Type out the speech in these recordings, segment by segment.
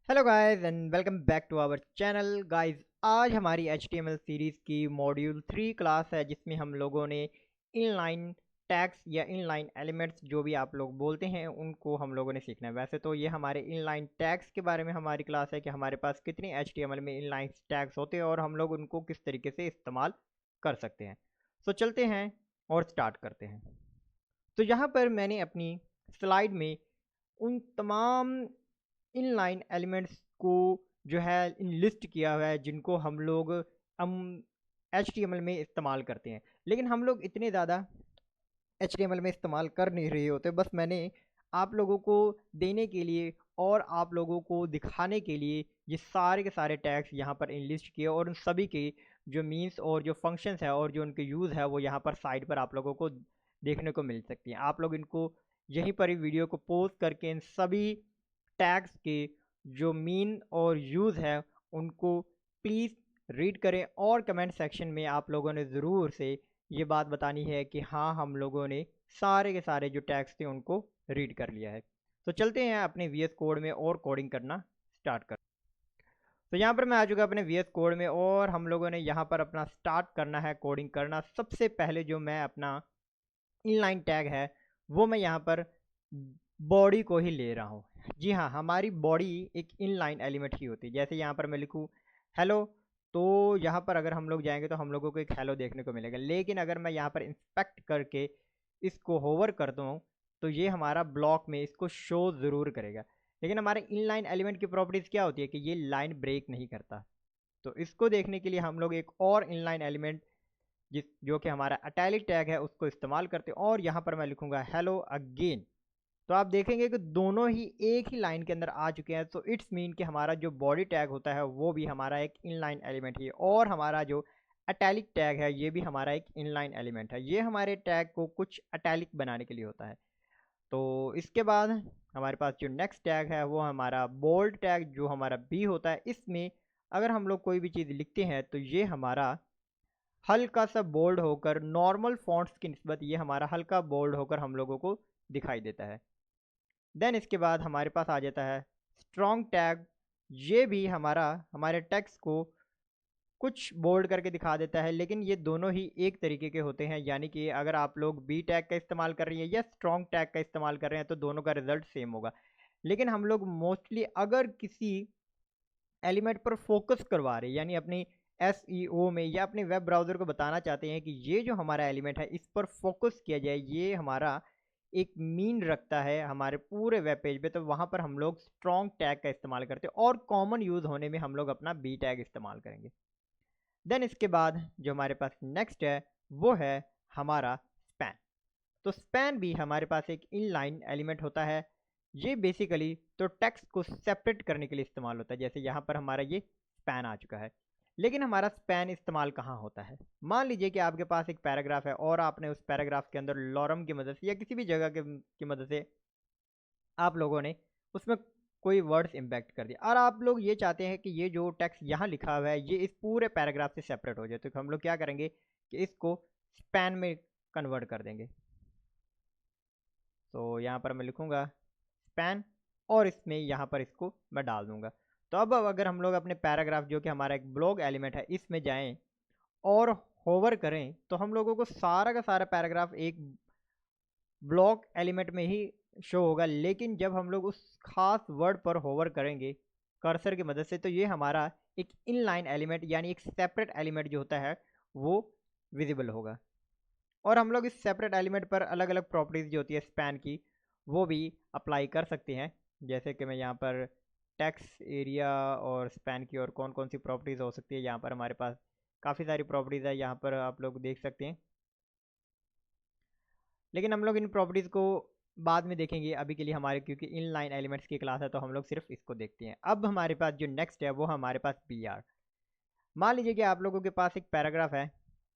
Hello guys and welcome back to our channel guys. आज हमारी HTML series की module 3 class है जिसमें हम लोगों ने इनलाइन टैग्स या इनलाइन एलिमेंट्स जो भी आप लोग बोलते हैं उनको हम लोगों ने सीखना है। वैसे तो ये हमारे इनलाइन टैग्स के बारे में हमारी क्लास है कि हमारे पास कितने HTML में इनलाइन टैग्स होते हैं और हम लोग उनको किस तरीके से इस्तेमाल कर सकते हैं। तो चलते हैं और स्टार्ट करते हैं। तो यहाँ पर मैंने अपनी स्लाइड में उन तमाम इनलाइन एलिमेंट्स को जो है इन लिस्ट किया हुआ है जिनको हम HTML में इस्तेमाल करते हैं। लेकिन हम लोग इतने ज़्यादा HTML में इस्तेमाल कर नहीं रहे होते। बस मैंने आप लोगों को देने के लिए और आप लोगों को दिखाने के लिए ये सारे के सारे टैग्स यहाँ पर इनलिस्ट किए और उन सभी के जो मीन्स और जो फंक्शंस है और जो उनके यूज़ है वो यहाँ पर साइड पर आप लोगों को देखने को मिल सकती है। आप लोग इनको यहीं पर ही वीडियो को पोस्ट करके इन सभी टैग्स के जो मीन और यूज़ है उनको प्लीज़ रीड करें और कमेंट सेक्शन में आप लोगों ने ज़रूर से ये बात बतानी है कि हाँ, हम लोगों ने सारे के सारे जो टैग्स थे उनको रीड कर लिया है। तो चलते हैं अपने VS कोड में और कोडिंग करना स्टार्ट कर। तो यहाँ पर मैं आ चुका अपने VS कोड में और हम लोगों ने यहाँ पर अपना स्टार्ट करना है कोडिंग करना। सबसे पहले जो मैं अपना इनलाइन टैग है वो मैं यहाँ पर बॉडी को ही ले रहा हूँ। जी हाँ, हमारी बॉडी एक इनलाइन एलिमेंट ही होती है। जैसे यहाँ पर मैं लिखूँ हेलो, तो यहाँ पर अगर हम लोग जाएंगे तो हम लोगों को एक हेलो देखने को मिलेगा। लेकिन अगर मैं यहाँ पर इंस्पेक्ट करके इसको होवर करता हूँ तो ये हमारा ब्लॉक में इसको शो ज़रूर करेगा। लेकिन हमारे इनलाइन एलिमेंट की प्रॉपर्टीज़ क्या होती है कि ये लाइन ब्रेक नहीं करता। तो इसको देखने के लिए हम लोग एक और इनलाइन एलिमेंट जिस जो कि हमारा अटैलिक टैग है उसको इस्तेमाल करते हैं और यहाँ पर मैं लिखूंगा हेलो अगेन। तो आप देखेंगे कि दोनों ही एक ही लाइन के अंदर आ चुके हैं। तो इट्स मीन कि हमारा जो बॉडी टैग होता है वो भी हमारा एक इनलाइन एलिमेंट ही है और हमारा जो अटैलिक टैग है ये भी हमारा एक इनलाइन एलिमेंट है। ये हमारे टैग को कुछ अटैलिक बनाने के लिए होता है। तो इसके बाद हमारे पास जो नेक्स्ट टैग है वो हमारा बोल्ड टैग जो हमारा बी होता है। इसमें अगर हम लोग कोई भी चीज़ लिखते हैं तो ये हमारा हल्का सा बोल्ड होकर नॉर्मल फॉन्ट्स की निस्बत ये हमारा हल्का बोल्ड होकर हम लोगों को दिखाई देता है। देन इसके बाद हमारे पास आ जाता है स्ट्रॉन्ग टैग। ये भी हमारा हमारे टेक्स्ट को कुछ बोल्ड करके दिखा देता है। लेकिन ये दोनों ही एक तरीके के होते हैं, यानी कि अगर आप लोग बी टैग का इस्तेमाल कर रही हैं या स्ट्रॉन्ग टैग का इस्तेमाल कर रहे हैं तो दोनों का रिजल्ट सेम होगा। लेकिन हम लोग मोस्टली अगर किसी एलिमेंट पर फोकस करवा रहे हैं यानी अपनी SEO में या अपने वेब ब्राउज़र को बताना चाहते हैं कि ये जो हमारा एलिमेंट है इस पर फोकस किया जाए, ये हमारा एक मीन रखता है हमारे पूरे वेब पेज पे, तो वहाँ पर हम लोग स्ट्रॉन्ग टैग का इस्तेमाल करते हैं और कॉमन यूज़ होने में हम लोग अपना बी टैग इस्तेमाल करेंगे। देन इसके बाद जो हमारे पास नेक्स्ट है वो है हमारा स्पैन। तो स्पैन भी हमारे पास एक इनलाइन एलिमेंट होता है। ये बेसिकली तो टेक्स्ट को सेपरेट करने के लिए इस्तेमाल होता है। जैसे यहाँ पर हमारा ये स्पैन आ चुका है। लेकिन हमारा स्पैन इस्तेमाल कहाँ होता है? मान लीजिए कि आपके पास एक पैराग्राफ है और आपने उस पैराग्राफ के अंदर लॉरम की मदद से या किसी भी जगह की मदद से आप लोगों ने उसमें कोई वर्ड्स इम्पैक्ट कर दिया और आप लोग ये चाहते हैं कि ये जो टेक्स्ट यहाँ लिखा हुआ है ये इस पूरे पैराग्राफ से सेपरेट हो जाए। तो हम लोग क्या करेंगे कि इसको स्पैन में कन्वर्ट कर देंगे। तो यहाँ पर मैं लिखूँगा स्पैन और इसमें यहाँ पर इसको मैं डाल दूँगा। तो अब अगर हम लोग अपने पैराग्राफ जो कि हमारा एक ब्लॉग एलिमेंट है इसमें जाएं और होवर करें तो हम लोगों को सारा का सारा पैराग्राफ एक ब्लॉक एलिमेंट में ही शो होगा। लेकिन जब हम लोग उस खास वर्ड पर होवर करेंगे कर्सर की मदद से तो ये हमारा एक इनलाइन एलिमेंट यानी एक सेपरेट एलिमेंट जो होता है वो विजिबल होगा। और हम लोग इस सेपरेट एलिमेंट पर अलग अलग प्रॉपर्टीज़ जो होती है स्पैन की वो भी अप्लाई कर सकते हैं। जैसे कि मैं यहाँ पर टेक्स्ट एरिया और स्पैन की और कौन कौन सी प्रॉपर्टीज़ हो सकती है, यहाँ पर हमारे पास काफ़ी सारी प्रॉपर्टीज़ है, यहाँ पर आप लोग देख सकते हैं। लेकिन हम लोग इन प्रॉपर्टीज़ को बाद में देखेंगे। अभी के लिए हमारे क्योंकि इनलाइन एलिमेंट्स की क्लास है तो हम लोग सिर्फ इसको देखते हैं। अब हमारे पास जो नेक्स्ट है वो हमारे पास BR। मान लीजिए कि आप लोगों के पास एक पैराग्राफ है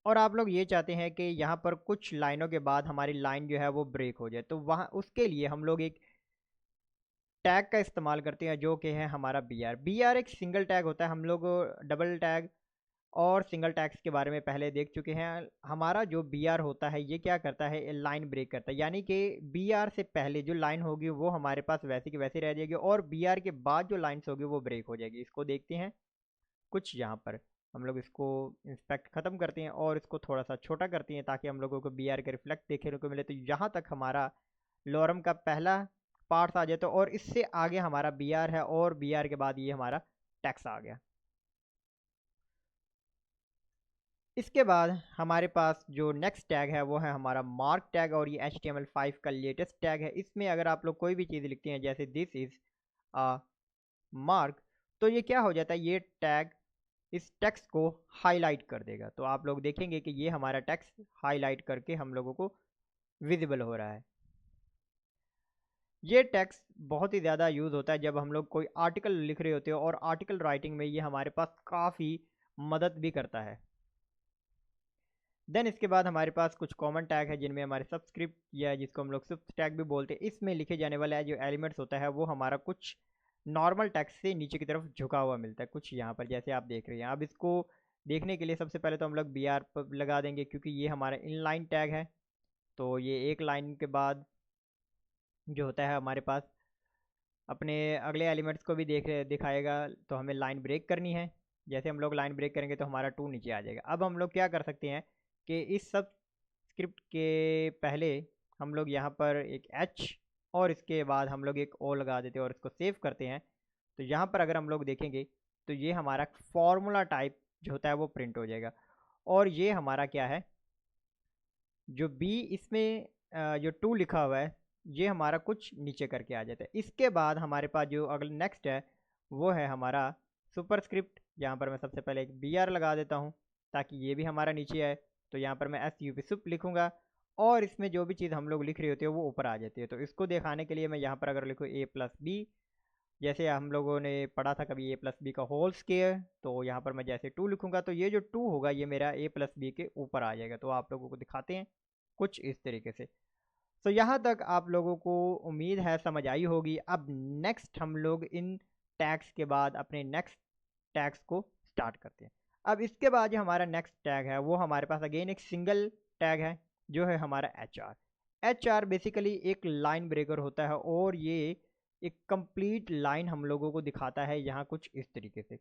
और आप लोग ये चाहते हैं कि यहाँ पर कुछ लाइनों के बाद हमारी लाइन जो है वो ब्रेक हो जाए। तो वहाँ उसके लिए हम लोग एक टैग का इस्तेमाल करते हैं जो कि है हमारा BR। BR एक सिंगल टैग होता है। हम लोग डबल टैग और सिंगल टैग्स के बारे में पहले देख चुके हैं। हमारा जो बी आर होता है ये क्या करता है, लाइन ब्रेक करता है, यानी कि बी आर से पहले जो लाइन होगी वो हमारे पास वैसे की वैसी रह जाएगी और बी आर के बाद जो लाइन्स होगी वो ब्रेक हो जाएगी। इसको देखते हैं कुछ यहाँ पर। हम लोग इसको इंस्पेक्ट ख़त्म करते हैं और इसको थोड़ा सा छोटा करते हैं ताकि हम लोगों को बी आर के रिफ्लेक्ट देखने को मिले। तो यहाँ तक हमारा लॉरम का पहला पार्ट आ जाए तो, और इससे आगे हमारा बी आर है और बी आर के बाद ये हमारा टैक्स आ गया। इसके बाद हमारे पास जो नेक्स्ट टैग है वो है हमारा मार्क टैग, और ये HTML5 का लेटेस्ट टैग है। इसमें अगर आप लोग कोई भी चीज़ लिखते हैं जैसे दिस इज़ अ मार्क, तो ये क्या हो जाता है, ये टैग इस टेक्स्ट को हाईलाइट कर देगा। तो आप लोग देखेंगे कि ये हमारा टेक्स्ट हाईलाइट करके हम लोगों को विजिबल हो रहा है। ये टेक्स्ट बहुत ही ज़्यादा यूज़ होता है जब हम लोग कोई आर्टिकल लिख रहे होते हैं, और आर्टिकल राइटिंग में ये हमारे पास काफ़ी मदद भी करता है। देन इसके बाद हमारे पास कुछ कॉमन टैग है जिनमें हमारे सबस्क्रिप्ट या जिसको हम लोग सब टैग भी बोलते हैं, इसमें लिखे जाने वाला जो एलिमेंट्स होता है वो हमारा कुछ नॉर्मल टेक्स्ट से नीचे की तरफ झुका हुआ मिलता है, कुछ यहाँ पर जैसे आप देख रहे हैं। अब इसको देखने के लिए सबसे पहले तो हम लोग बी आर पर लगा देंगे क्योंकि ये हमारा इनलाइन टैग है। तो ये एक लाइन के बाद जो होता है हमारे पास अपने अगले एलिमेंट्स को भी दिखाएगा। तो हमें लाइन ब्रेक करनी है। जैसे हम लोग लाइन ब्रेक करेंगे तो हमारा 2 नीचे आ जाएगा। अब हम लोग क्या कर सकते हैं कि इस सब स्क्रिप्ट के पहले हम लोग यहाँ पर एक एच और इसके बाद हम लोग एक ओ लगा देते हैं और इसको सेव करते हैं। तो यहाँ पर अगर हम लोग देखेंगे तो ये हमारा फॉर्मूला टाइप जो होता है वो प्रिंट हो जाएगा। और ये हमारा क्या है, जो बी इसमें जो 2 लिखा हुआ है ये हमारा कुछ नीचे करके आ जाता है। इसके बाद हमारे पास जो अगला नेक्स्ट है वो है हमारा सुपरस्क्रिप्ट। यहाँ पर मैं सबसे पहले एक बी आर लगा देता हूँ ताकि ये भी हमारा नीचे आए। तो यहाँ पर मैं एस यू पी सुप लिखूँगा और इसमें जो भी चीज़ हम लोग लिख रहे होते हैं वो ऊपर आ जाती है। तो इसको दिखाने के लिए मैं यहाँ पर अगर लिखूँ ए प्लस बी, जैसे हम लोगों ने पढ़ा था कभी ए प्लस बी का होल स्क्वायर, तो यहाँ पर मैं जैसे 2 लिखूँगा तो ये जो 2 होगा ये मेरा ए प्लस बी के ऊपर आ जाएगा। तो आप लोगों को दिखाते हैं कुछ इस तरीके से। तो यहाँ तक आप लोगों को उम्मीद है समझ आई होगी। अब नेक्स्ट हम लोग इन टैग्स के बाद अपने नेक्स्ट टैग्स को स्टार्ट करते हैं। अब इसके बाद जो हमारा नेक्स्ट टैग है वो हमारे पास अगेन एक सिंगल टैग है जो है हमारा H R. H R basically एक लाइन ब्रेकर होता है और ये एक कंप्लीट लाइन हम लोगों को दिखाता है यहाँ कुछ इस तरीके से।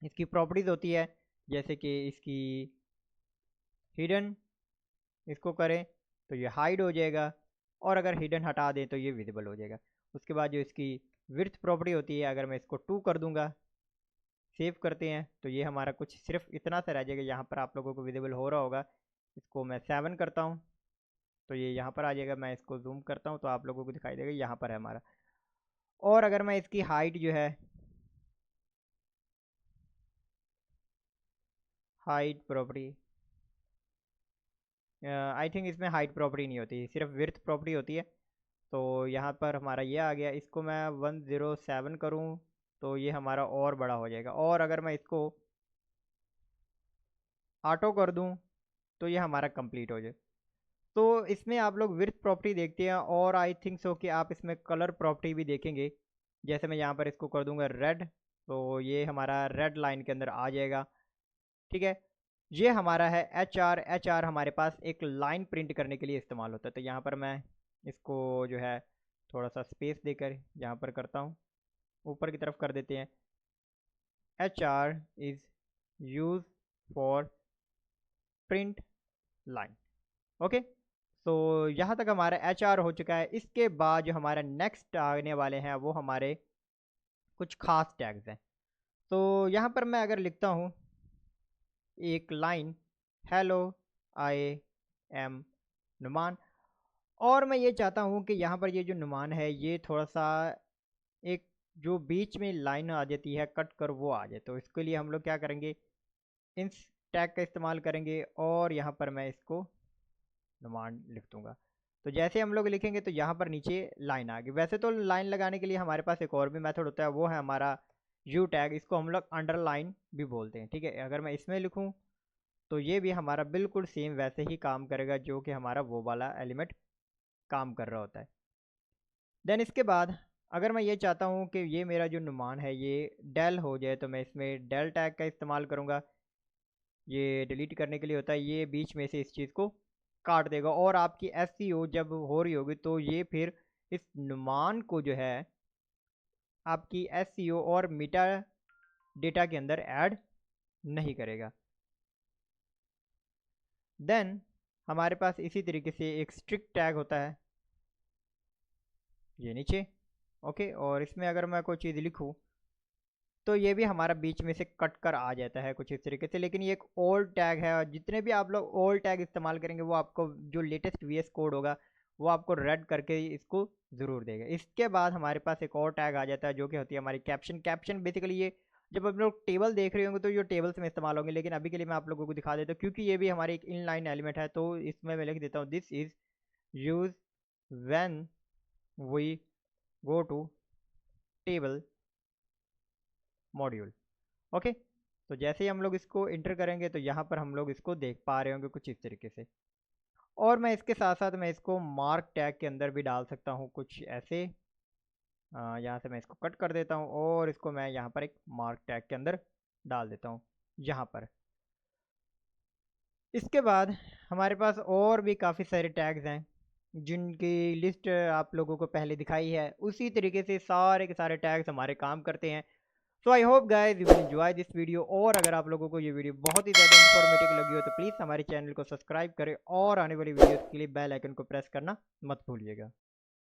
इसकी प्रॉपर्टीज़ होती है जैसे कि इसकी हिडन इसको करें तो ये हाइड हो जाएगा, और अगर हिडन हटा दें तो ये विजिबल हो जाएगा। उसके बाद जो इसकी विड्थ प्रॉपर्टी होती है, अगर मैं इसको 2 कर दूंगा, सेव करते हैं तो ये हमारा कुछ सिर्फ इतना सा रह जाएगा। यहाँ पर आप लोगों को विजिबल हो रहा होगा। इसको मैं 7 करता हूँ तो ये यहाँ पर आ जाएगा। मैं इसको जूम करता हूँ तो आप लोगों को दिखाई देगा यहाँ पर है हमारा। और अगर मैं इसकी हाइट जो है, हाइट प्रॉपर्टी, आई थिंक इसमें हाइट प्रॉपर्टी नहीं होती, सिर्फ विड्थ प्रॉपर्टी होती है। तो यहाँ पर हमारा ये आ गया। इसको मैं 107 करूँ तो ये हमारा और बड़ा हो जाएगा, और अगर मैं इसको ऑटो कर दूँ तो ये हमारा कंप्लीट हो जाए। तो इसमें आप लोग विड्थ प्रॉपर्टी देखते हैं, और आई थिंक सो कि आप इसमें कलर प्रॉपर्टी भी देखेंगे। जैसे मैं यहाँ पर इसको कर दूँगा रेड, तो ये हमारा रेड लाइन के अंदर आ जाएगा। ठीक है, ये हमारा है एच आर। एच आर हमारे पास एक लाइन प्रिंट करने के लिए इस्तेमाल होता है। तो यहाँ पर मैं इसको जो है थोड़ा सा स्पेस देकर यहाँ पर करता हूँ, ऊपर की तरफ कर देते हैं। H R is use for print line. Okay, तो यहाँ तक हमारा एच आर हो चुका है। इसके बाद जो हमारा नेक्स्ट आने वाले हैं वो हमारे कुछ खास टैग्स हैं। तो यहाँ पर मैं अगर लिखता हूँ एक line, hello I am Numan, और मैं ये चाहता हूँ कि यहाँ पर ये जो नुमान है ये थोड़ा सा एक जो बीच में लाइन आ जाती है कट कर वो आ जाए। तो इसके लिए हम लोग क्या करेंगे, इस टैग का इस्तेमाल करेंगे और यहाँ पर मैं इसको नुमान लिख दूँगा। तो जैसे हम लोग लिखेंगे तो यहाँ पर नीचे लाइन आ गई। वैसे तो लाइन लगाने के लिए हमारे पास एक और भी मेथड होता है, वो है हमारा यू टैग। इसको हम लोग अंडरलाइन भी बोलते हैं। ठीक है, अगर मैं इसमें लिखूँ तो ये भी हमारा बिल्कुल सेम वैसे ही काम करेगा जो कि हमारा वो वाला एलिमेंट काम कर रहा होता है। देन इसके बाद अगर मैं ये चाहता हूँ कि ये मेरा जो नुमान है ये डेल हो जाए तो मैं इसमें डेल टैग का इस्तेमाल करूँगा। ये डिलीट करने के लिए होता है, ये बीच में से इस चीज़ को काट देगा और आपकी एसईओ जब हो रही होगी तो ये फिर इस नुमान को जो है आपकी एसईओ और मीटा डेटा के अंदर ऐड नहीं करेगा। देन हमारे पास इसी तरीके से एक स्ट्रिक्ट टैग होता है ये नीचे, ओके। और इसमें अगर मैं कोई चीज़ लिखूँ तो ये भी हमारा बीच में से कट कर आ जाता है कुछ इस तरीके से। लेकिन ये एक ओल्ड टैग है और जितने भी आप लोग ओल्ड टैग इस्तेमाल करेंगे वो आपको जो लेटेस्ट वीएस कोड होगा वो आपको रेड करके इसको ज़रूर देगा। इसके बाद हमारे पास एक और टैग आ जाता है जो कि होती है हमारी कैप्शन। कैप्शन बेसिकली ये जब आप लोग टेबल देख रहे होंगे तो ये टेबल्स में इस्तेमाल होंगे, लेकिन अभी के लिए मैं आप लोगों को दिखा देता हूँ क्योंकि ये भी हमारी एक इनलाइन एलिमेंट है। तो इसमें मैं लिख देता हूँ this is use when we go to table module, okay. तो जैसे ही हम लोग इसको इंटर करेंगे तो यहाँ पर हम लोग इसको देख पा रहे होंगे कुछ इस तरीके से। और मैं इसके साथ साथ मैं इसको मार्क टैग के अंदर भी डाल सकता हूँ कुछ ऐसे। यहाँ से मैं इसको कट कर देता हूँ और इसको मैं यहाँ पर एक मार्क टैग के अंदर डाल देता हूँ यहाँ पर। इसके बाद हमारे पास और भी काफ़ी सारे टैग्स हैं जिनकी लिस्ट आप लोगों को पहले दिखाई है। उसी तरीके से सारे के सारे टैग्स हमारे काम करते हैं। So I hope guys you will enjoy this video. और अगर आप लोगों को ये वीडियो बहुत ही ज़्यादा इन्फॉर्मेटिव लगी हो तो प्लीज़ हमारे चैनल को सब्सक्राइब करें और आने वाली वीडियोस के लिए बेल आइकन को प्रेस करना मत भूलिएगा।